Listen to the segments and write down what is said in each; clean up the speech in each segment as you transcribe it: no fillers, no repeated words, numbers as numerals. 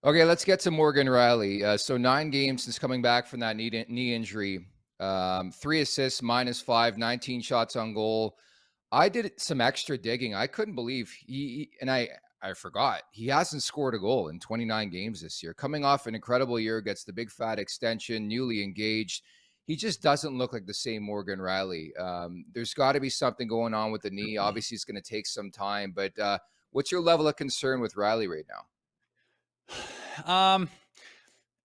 Okay, let's get to Morgan Rielly. So 9 games since coming back from that knee injury. 3 assists, -5, 19 shots on goal. I did some extra digging. I couldn't believe and I forgot he hasn't scored a goal in 29 games this year. Coming off an incredible year, gets the big fat extension, newly engaged. He just doesn't look like the same Morgan Rielly. There's got to be something going on with the knee. Obviously, it's going to take some time. But what's your level of concern with Rielly right now? Um,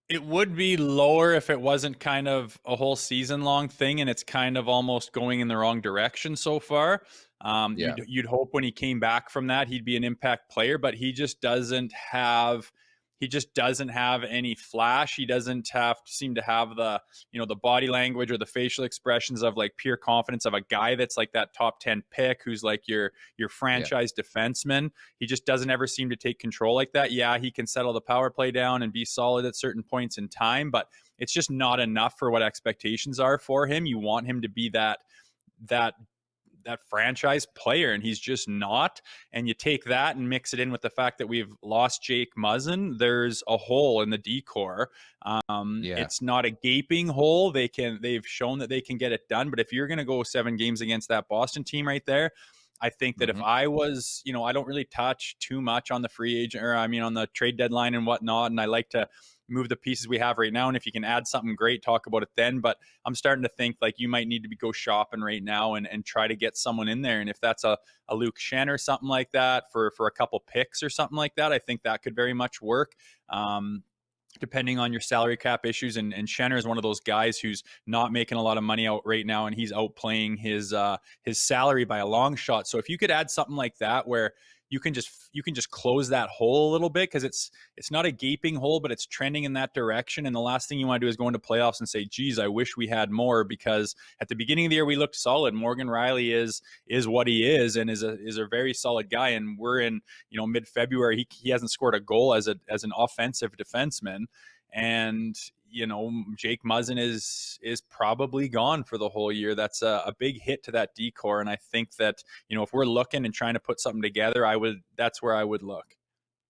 it would be lower if it wasn't kind of a whole season long thing, and it's kind of almost going in the wrong direction so far. Yeah, You'd hope when he came back from that he'd be an impact player, but he just doesn't have any flash. He doesn't have seem to have the body language or the facial expressions of like pure confidence of a guy that's like that top 10 pick who's like your yeah. franchise defenseman. He just doesn't ever seem to take control like that. Yeah, he can settle the power play down and be solid at certain points in time, but it's just not enough for what expectations are for him. You want him to be that that franchise player, and he's just not. And you take that and mix it in with the fact that we've lost Jake Muzzin. There's a hole in the decor. Yeah. It's not a gaping hole. They've shown that they can get it done. But if you're going to go 7 games against that Boston team right there, I think that if Mhm. I was, I don't really touch too much on the free agent, or I mean on the trade deadline and whatnot, and I like to move the pieces we have right now. And if you can add something great, talk about it then. But I'm starting to think like you might need to go shopping right now and try to get someone in there. And if that's a Luke Shen or something like that for a couple picks or something like that, I think that could very much work. Depending on your salary cap issues. And Shenner is one of those guys who's not making a lot of money out right now, and he's outplaying his salary by a long shot. So if you could add something like that where you can just close that hole a little bit, because it's not a gaping hole, but it's trending in that direction. And the last thing you want to do is go into playoffs and say, geez, I wish we had more, because at the beginning of the year we looked solid. Morgan Rielly is what he is, and is a very solid guy. And we're in mid-February. He hasn't scored a goal as an offensive defenseman. And Jake Muzzin is probably gone for the whole year. That's a big hit to that decor. And I think that if we're looking and trying to put something together, that's where I would look.